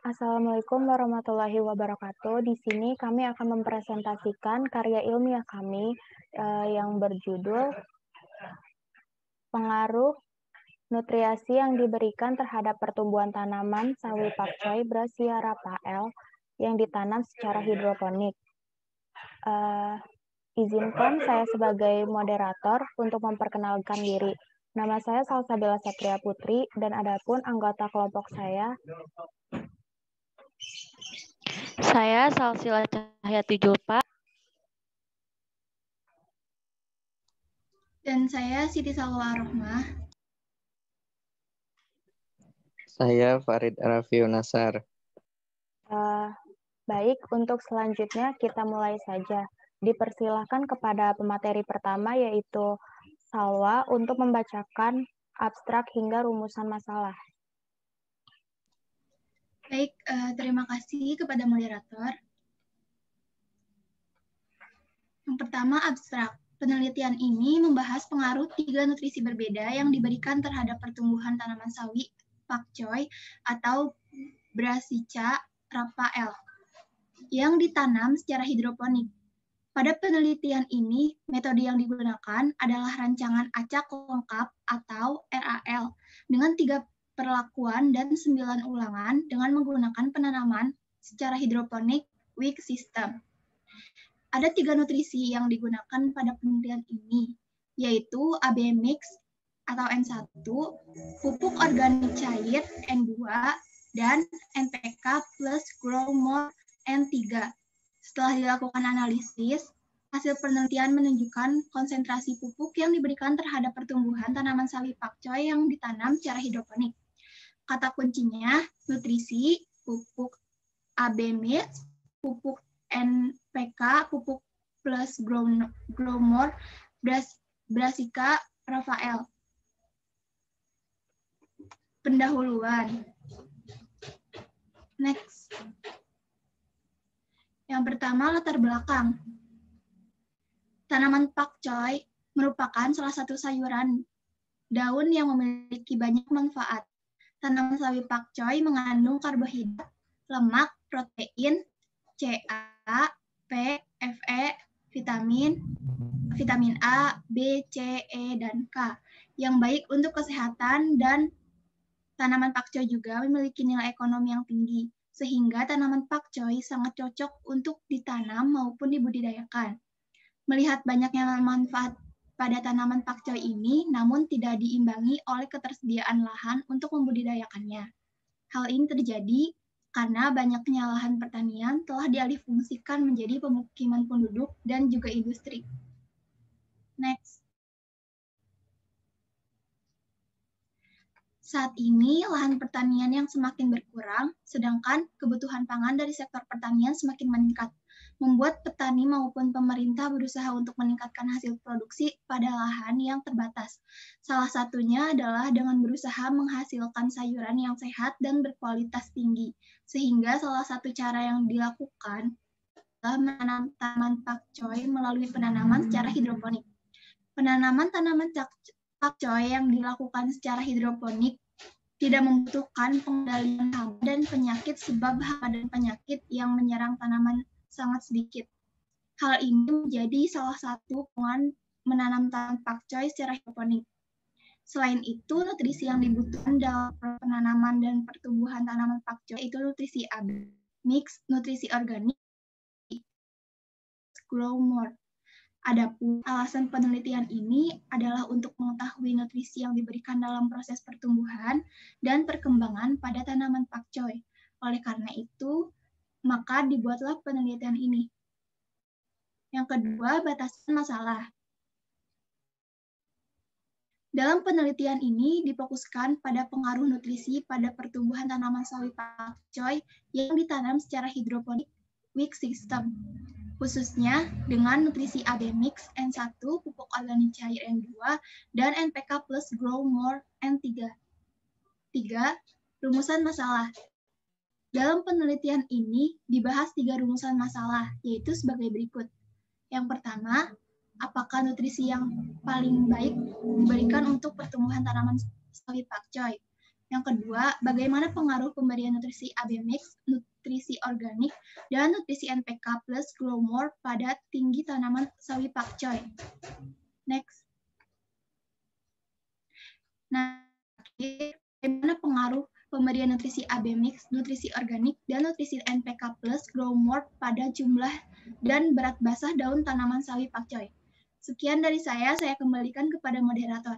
Assalamualaikum warahmatullahi wabarakatuh. Di sini kami akan mempresentasikan karya ilmiah kami yang berjudul Pengaruh Nutriasi yang diberikan terhadap pertumbuhan tanaman sawi pakcoy Brassica Raphael yang ditanam secara hidroponik. Izinkan saya sebagai moderator untuk memperkenalkan diri. Nama saya Salsabila Satria Putri dan adapun anggota kelompok saya. Saya Salsila Cahyati Julpa. Dan saya Siti Salwa Rohmah. Saya Farid Arafiu Nasar. Baik, untuk selanjutnya kita mulai saja. Dipersilahkan kepada pemateri pertama yaitu Salwa untuk membacakan abstrak hingga rumusan masalah. Baik, terima kasih kepada moderator. Yang pertama, abstrak. Penelitian ini membahas pengaruh 3 nutrisi berbeda yang diberikan terhadap pertumbuhan tanaman sawi pakcoy atau Brassica Raphael yang ditanam secara hidroponik. Pada penelitian ini, metode yang digunakan adalah rancangan acak lengkap atau RAL dengan 3 perlakuan dan 9 ulangan dengan menggunakan penanaman secara hidroponik weak system. Ada 3 nutrisi yang digunakan pada penelitian ini, yaitu AB mix atau N1, pupuk organik cair N2, dan NPK plus Growmore N3. Setelah dilakukan analisis, hasil penelitian menunjukkan konsentrasi pupuk yang diberikan terhadap pertumbuhan tanaman sawi pakcoy yang ditanam secara hidroponik. Kata kuncinya, nutrisi, pupuk AB mix, pupuk NPK, pupuk plus Growmore, Brassica Raphael. Pendahuluan. Next. Yang pertama, latar belakang. Tanaman pakcoy merupakan salah satu sayuran daun yang memiliki banyak manfaat. Tanaman sawi pakcoy mengandung karbohidrat, lemak, protein, CA, P, Fe, vitamin A, B, C, E, dan K yang baik untuk kesehatan, dan tanaman pakcoy juga memiliki nilai ekonomi yang tinggi, sehingga tanaman pakcoy sangat cocok untuk ditanam maupun dibudidayakan. Melihat banyaknya manfaat pada tanaman pakcoy ini, namun tidak diimbangi oleh ketersediaan lahan untuk membudidayakannya. Hal ini terjadi karena banyaknya lahan pertanian telah dialihfungsikan menjadi pemukiman penduduk dan juga industri. Next. Saat ini, lahan pertanian yang semakin berkurang, sedangkan kebutuhan pangan dari sektor pertanian semakin meningkat, membuat petani maupun pemerintah berusaha untuk meningkatkan hasil produksi pada lahan yang terbatas. Salah satunya adalah dengan berusaha menghasilkan sayuran yang sehat dan berkualitas tinggi, sehingga salah satu cara yang dilakukan adalah menanam tanaman pakcoy melalui penanaman secara hidroponik. Penanaman tanaman pakcoy yang dilakukan secara hidroponik tidak membutuhkan pengendalian hama dan penyakit sebab hama dan penyakit yang menyerang tanaman sangat sedikit. Hal ini menjadi salah satu keunggulan menanam tanaman pakcoy secara hidroponik. Selain itu, nutrisi yang dibutuhkan dalam penanaman dan pertumbuhan tanaman pakcoy itu nutrisi AB mix, nutrisi organik, Growmore. Adapun alasan penelitian ini adalah untuk mengetahui nutrisi yang diberikan dalam proses pertumbuhan dan perkembangan pada tanaman pakcoy. Oleh karena itu, maka dibuatlah penelitian ini. Yang kedua, batasan masalah. Dalam penelitian ini difokuskan pada pengaruh nutrisi pada pertumbuhan tanaman sawi pakcoy yang ditanam secara hidroponik weak system, khususnya dengan nutrisi AB mix N1, pupuk organik cair N2, dan NPK plus Growmore N3. 3. Rumusan masalah. Dalam penelitian ini dibahas 3 rumusan masalah, yaitu sebagai berikut. Yang pertama, apakah nutrisi yang paling baik diberikan untuk pertumbuhan tanaman sawi pakcoy? Yang kedua, bagaimana pengaruh pemberian nutrisi AB mix, nutrisi organik, dan nutrisi NPK plus Grow More pada tinggi tanaman sawi pakcoy. Next. Nah, bagaimana pengaruh pemberian nutrisi AB mix, nutrisi organik, dan nutrisi NPK plus Grow More pada jumlah dan berat basah daun tanaman sawi pakcoy. Sekian dari saya kembalikan kepada moderator.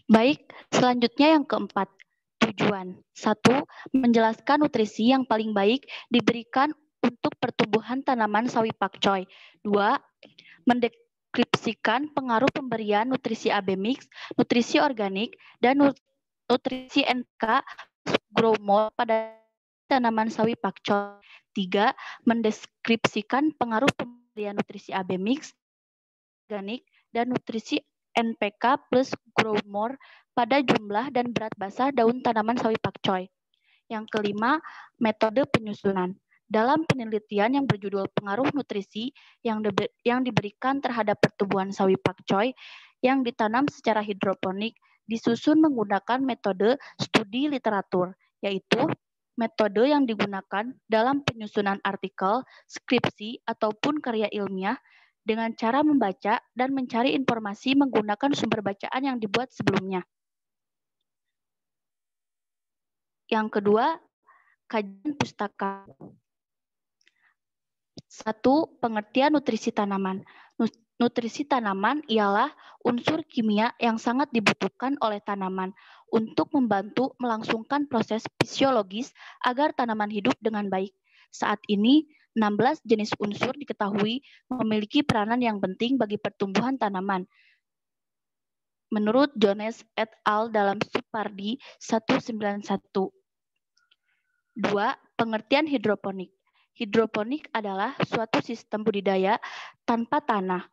Baik, selanjutnya yang keempat, tujuan. 1. Menjelaskan nutrisi yang paling baik diberikan untuk pertumbuhan tanaman sawi pakcoy. 2. Mendeskripsikan pengaruh pemberian nutrisi AB mix, nutrisi organik, dan nutrisi NPK Grow More pada tanaman sawi pakcoy. 3. Mendeskripsikan pengaruh pemberian nutrisi AB mix, organik, dan nutrisi NPK plus Grow More pada jumlah dan berat basah daun tanaman sawi pakcoy. Yang kelima, metode penyusunan. Dalam penelitian yang berjudul Pengaruh Nutrisi yang diberikan terhadap pertumbuhan sawi pakcoy yang ditanam secara hidroponik, disusun menggunakan metode studi literatur, yaitu metode yang digunakan dalam penyusunan artikel, skripsi, ataupun karya ilmiah dengan cara membaca dan mencari informasi menggunakan sumber bacaan yang dibuat sebelumnya. Yang kedua, kajian pustaka. 1. Pengertian nutrisi tanaman. Nutrisi tanaman ialah unsur kimia yang sangat dibutuhkan oleh tanaman untuk membantu melangsungkan proses fisiologis agar tanaman hidup dengan baik. Saat ini, 16 jenis unsur diketahui memiliki peranan yang penting bagi pertumbuhan tanaman. Menurut Jones et al. Dalam Supardi 191. 2. Pengertian hidroponik. Hidroponik adalah suatu sistem budidaya tanpa tanah.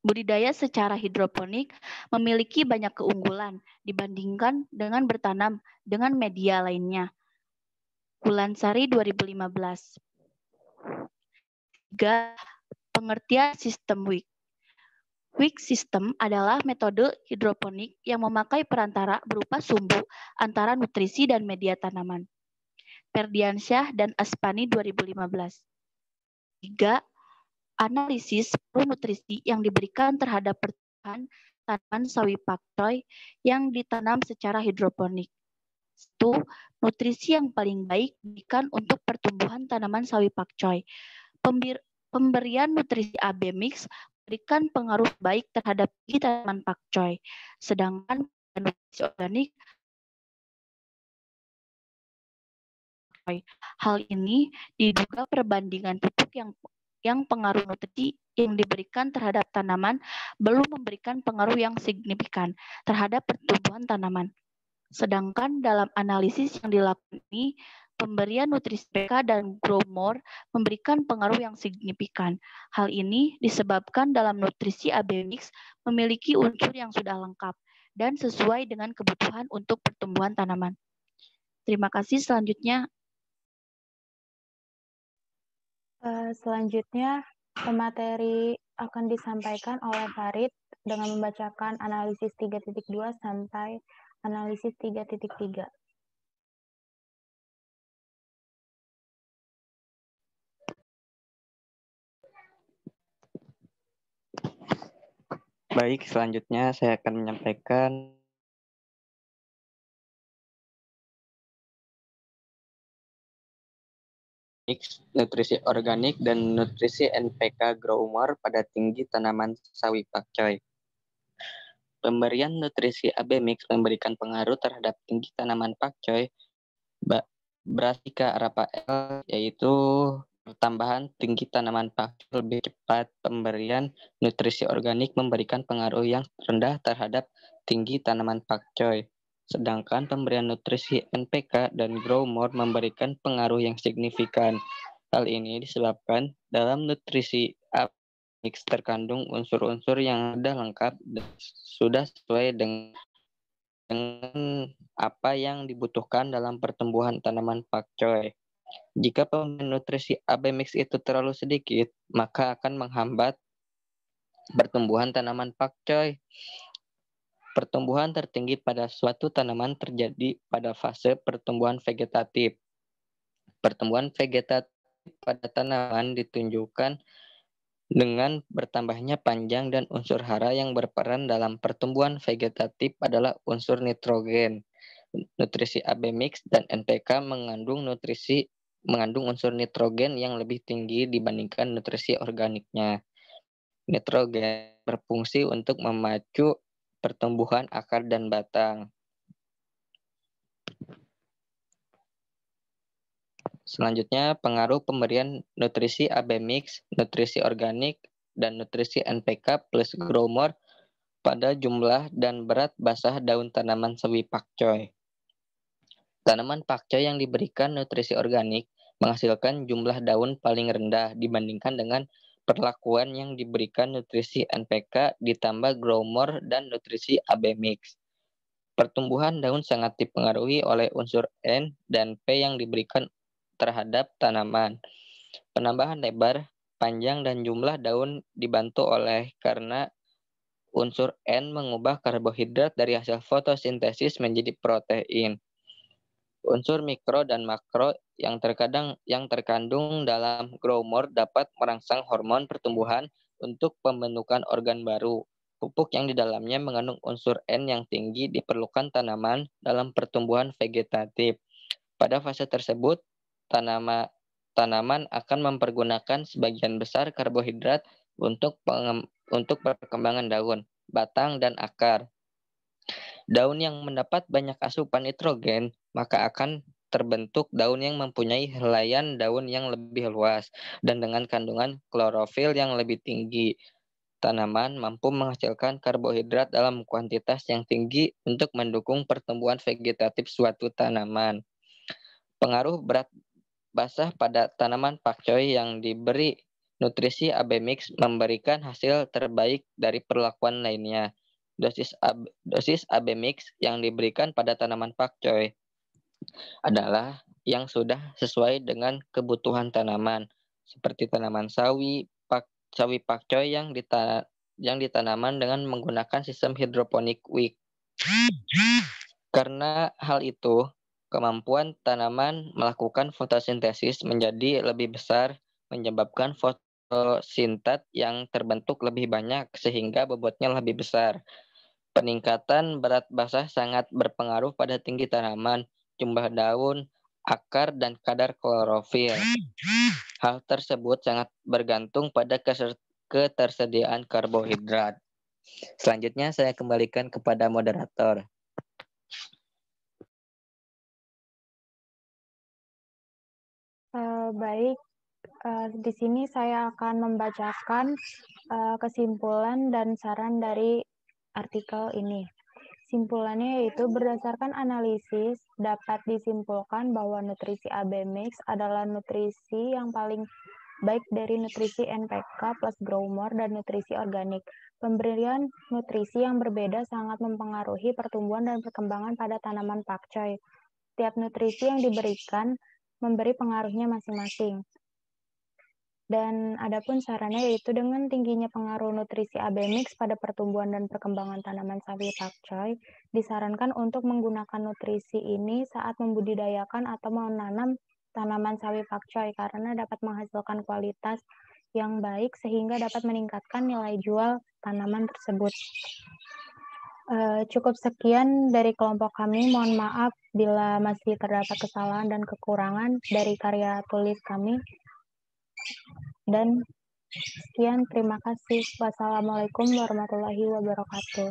Budidaya secara hidroponik memiliki banyak keunggulan dibandingkan dengan bertanam dengan media lainnya. Kulansari 2015. 3. Pengertian sistem Wick. Wick system adalah metode hidroponik yang memakai perantara berupa sumbu antara nutrisi dan media tanaman. Ferdiansyah dan Aspani 2015. 3. Analisis nutrisi yang diberikan terhadap pertumbuhan tanaman sawi pakcoy yang ditanam secara hidroponik. 1. Nutrisi yang paling baik diberikan untuk pertumbuhan tanaman sawi pakcoy. Pemberian nutrisi AB mix memberikan pengaruh baik terhadap tanaman pakcoy, sedangkan nutrisi organik. Hal ini diduga perbandingan pupuk yang pengaruh nutrisi yang diberikan terhadap tanaman belum memberikan pengaruh yang signifikan terhadap pertumbuhan tanaman. Sedangkan dalam analisis yang dilakukan ini, pemberian nutrisi NPK dan Grow More memberikan pengaruh yang signifikan. Hal ini disebabkan dalam nutrisi AB mix memiliki unsur yang sudah lengkap dan sesuai dengan kebutuhan untuk pertumbuhan tanaman. Terima kasih. Selanjutnya, pemateri akan disampaikan oleh Farid dengan membacakan analisis 3.2 sampai analisis 3.3. Baik, selanjutnya saya akan menyampaikan nutrisi organik dan nutrisi NPK Grow More pada tinggi tanaman sawi pakcoy. Pemberian nutrisi AB mix memberikan pengaruh terhadap tinggi tanaman pakcoy Brassica arapael, yaitu tambahan tinggi tanaman pakcoy lebih cepat. Pemberian nutrisi organik memberikan pengaruh yang rendah terhadap tinggi tanaman pakcoy. Sedangkan pemberian nutrisi NPK dan Grow More memberikan pengaruh yang signifikan. Hal ini disebabkan dalam nutrisi mix terkandung unsur-unsur yang sudah lengkap dan sudah sesuai dengan apa yang dibutuhkan dalam pertumbuhan tanaman pakcoy. Jika pemberian nutrisi AB mix itu terlalu sedikit, maka akan menghambat pertumbuhan tanaman pakcoy. Pertumbuhan tertinggi pada suatu tanaman terjadi pada fase pertumbuhan vegetatif. Pertumbuhan vegetatif pada tanaman ditunjukkan dengan bertambahnya panjang dan unsur hara yang berperan dalam pertumbuhan vegetatif adalah unsur nitrogen. Nutrisi AB mix dan NPK mengandung unsur nitrogen yang lebih tinggi dibandingkan nutrisi organiknya. Nitrogen berfungsi untuk memacu pertumbuhan akar dan batang. Selanjutnya, pengaruh pemberian nutrisi AB mix, nutrisi organik, dan nutrisi NPK plus Growmore pada jumlah dan berat basah daun tanaman sawi pakcoy. Tanaman pakcoy yang diberikan nutrisi organik menghasilkan jumlah daun paling rendah dibandingkan dengan perlakuan yang diberikan nutrisi NPK ditambah Growmore dan nutrisi AB mix. Pertumbuhan daun sangat dipengaruhi oleh unsur N dan P yang diberikan terhadap tanaman. Penambahan lebar, panjang, dan jumlah daun dibantu oleh karena unsur N mengubah karbohidrat dari hasil fotosintesis menjadi protein. Unsur mikro dan makro yang terkandung dalam Growmore dapat merangsang hormon pertumbuhan untuk pembentukan organ baru. Pupuk yang di dalamnya mengandung unsur N yang tinggi diperlukan tanaman dalam pertumbuhan vegetatif. Pada fase tersebut, tanaman akan mempergunakan sebagian besar karbohidrat untuk perkembangan daun, batang, dan akar. Daun yang mendapat banyak asupan nitrogen, maka akan terbentuk daun yang mempunyai helaian daun yang lebih luas dan dengan kandungan klorofil yang lebih tinggi. Tanaman mampu menghasilkan karbohidrat dalam kuantitas yang tinggi untuk mendukung pertumbuhan vegetatif suatu tanaman. Pengaruh berat basah pada tanaman pakcoy yang diberi nutrisi AB mix memberikan hasil terbaik dari perlakuan lainnya. Dosis AB mix yang diberikan pada tanaman pakcoy adalah yang sudah sesuai dengan kebutuhan tanaman, seperti tanaman sawi pakcoy yang ditanaman dengan menggunakan sistem hidroponik WIC. Karena hal itu, kemampuan tanaman melakukan fotosintesis menjadi lebih besar, menyebabkan fotosintat yang terbentuk lebih banyak sehingga bobotnya lebih besar. Peningkatan berat basah sangat berpengaruh pada tinggi tanaman, jumlah daun, akar, dan kadar klorofil. Hal tersebut sangat bergantung pada ketersediaan karbohidrat. Selanjutnya saya kembalikan kepada moderator. Baik, di sini saya akan membacakan kesimpulan dan saran dari artikel ini. Simpulannya yaitu berdasarkan analisis dapat disimpulkan bahwa nutrisi AB mix adalah nutrisi yang paling baik dari nutrisi NPK plus Growmore dan nutrisi organik. Pemberian nutrisi yang berbeda sangat mempengaruhi pertumbuhan dan perkembangan pada tanaman pakcoy. Setiap nutrisi yang diberikan memberi pengaruhnya masing-masing. Dan adapun sarannya yaitu dengan tingginya pengaruh nutrisi AB mix pada pertumbuhan dan perkembangan tanaman sawi pakcoy, disarankan untuk menggunakan nutrisi ini saat membudidayakan atau menanam tanaman sawi pakcoy karena dapat menghasilkan kualitas yang baik sehingga dapat meningkatkan nilai jual tanaman tersebut. Cukup sekian dari kelompok kami. Mohon maaf bila masih terdapat kesalahan dan kekurangan dari karya tulis kami. Dan sekian, terima kasih. Wassalamualaikum warahmatullahi wabarakatuh.